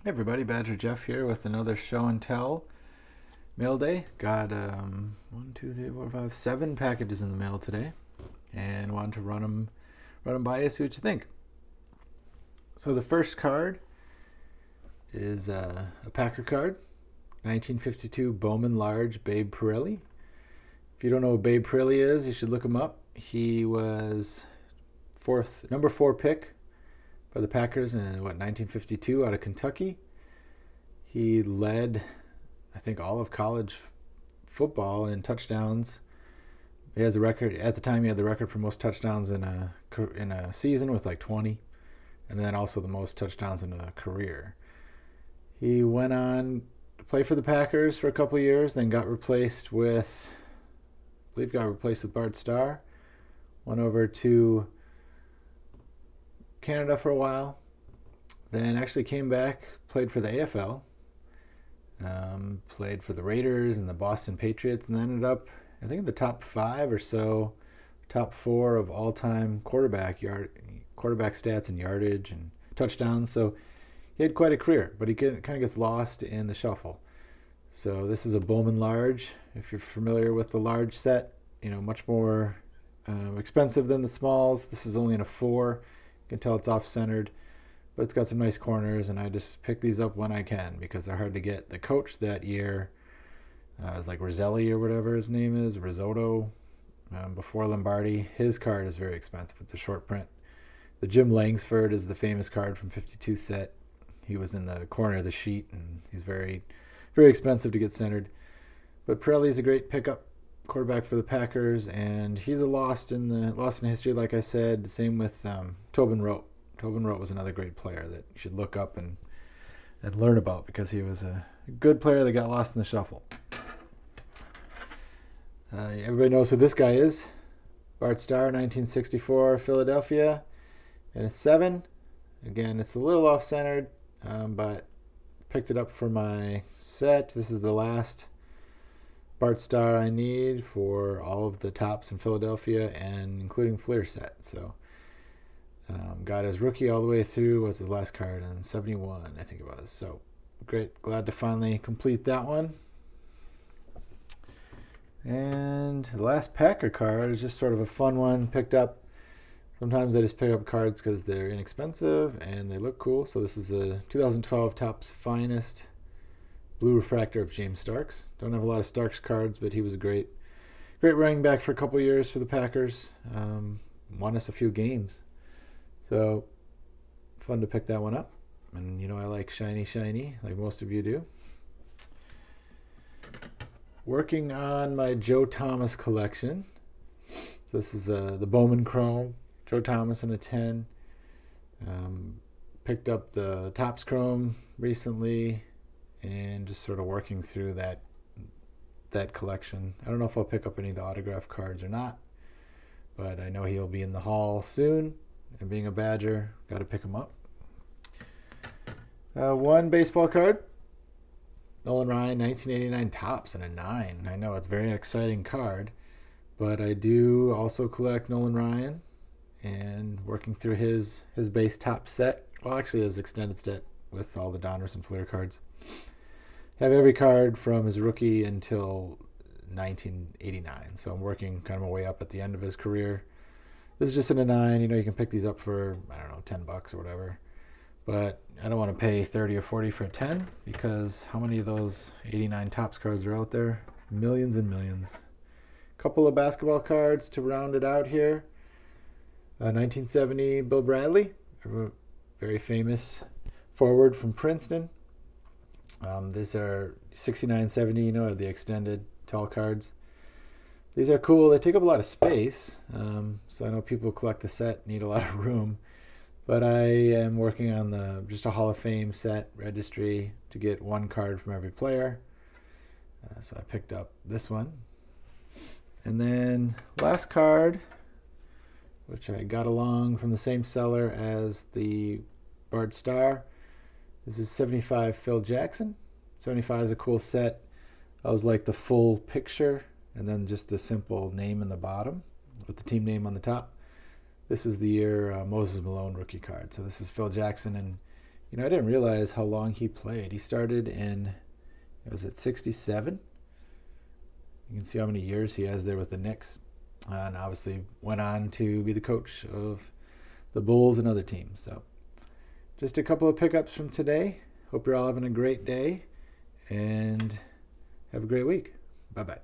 Hey everybody, Badger Jeff here with another show and tell mail day. Got one, two, three, four, five, 7 packages in the mail today, and wanted to run them by you, see what you think. So the first card is a Packer card, 1952 Bowman Large Babe Parilli. If you don't know what Babe Parilli is, you should look him up. He was number 4 pick by the Packers in 1952 out of Kentucky. He led, I think, all of college football in touchdowns. He has a record at the time. He had the record for most touchdowns in a season with like 20, and then also the most touchdowns in a career. He went on to play for the Packers for a couple of years, then got replaced with, Bart Starr. Went over to Canada for a while, then actually came back, played for the AFL, played for the Raiders and the Boston Patriots, and ended up, I think, in the top 5 or so, top 4 of all-time quarterback stats and yardage and touchdowns. So he had quite a career, but he kind of gets lost in the shuffle. So this is a Bowman Large. If you're familiar with the large set, much more expensive than the smalls. This is only in a 4. You can tell it's off-centered, but it's got some nice corners, and I just pick these up when I can because they're hard to get. The coach that year is like Roselli or whatever his name is, Risotto, before Lombardi. His card is very expensive. It's a short print. The Jim Langsford is the famous card from 52 set. He was in the corner of the sheet, and he's very, very expensive to get centered. But Pirelli's a great pickup, quarterback for the Packers, and he's a lost in history, like I said. Same with Tobin Rote. Tobin Rote was another great player that you should look up and learn about because he was a good player that got lost in the shuffle. Everybody knows who this guy is. Bart Starr, 1964, Philadelphia, and a 7. Again, it's a little off-centered, but picked it up for my set. This is the last Bart Starr I need for all of the tops in Philadelphia, and including Fleer set. So got his rookie all the way through. What's his last card? In 71, I think it was. So great. Glad to finally complete that one. And the last Packer card is just sort of a fun one. Picked up. Sometimes I just pick up cards because they're inexpensive and they look cool. So this is a 2012 Topps Finest Blue Refractor of James Starks. Don't have a lot of Starks cards, but he was a great running back for a couple years for the Packers. Won us a few games. So fun to pick that one up. And I like shiny, like most of you do. Working on my Joe Thomas collection. So this is the Bowman Chrome, Joe Thomas in a 10. Picked up the Topps Chrome recently, and just sort of working through that collection. I don't know if I'll pick up any of the autograph cards or not, but I know he'll be in the hall soon, and being a Badger, got to pick him up. One baseball card, Nolan Ryan, 1989 Topps and a 9. I know it's a very exciting card, but I do also collect Nolan Ryan, and working through his base top set. Well, actually his extended set with all the Donruss and Fleer cards. Have every card from his rookie until 1989. So I'm working kind of my way up at the end of his career. This is just in a 9. You can pick these up for, I don't know, $10 or whatever. But I don't want to pay 30 or 40 for a 10 because how many of those 89 Topps cards are out there? Millions and millions. Couple of basketball cards to round it out here. 1970 Bill Bradley, a very famous forward from Princeton. These are 69-70, the extended tall cards. These are cool. They take up a lot of space. So I know people who collect the set need a lot of room. But I am working on just a Hall of Fame set registry to get one card from every player. So I picked up this one. And then last card, which I got along from the same seller as the Bart Starr. This is 75 Phil Jackson. 75 is a cool set. I was like the full picture and then just the simple name in the bottom with the team name on the top. This is the year Moses Malone rookie card. So this is Phil Jackson I didn't realize how long he played. He started in, was it 67? You can see how many years he has there with the Knicks. And obviously went on to be the coach of the Bulls and other teams. So just a couple of pickups from today. Hope you're all having a great day and have a great week. Bye bye.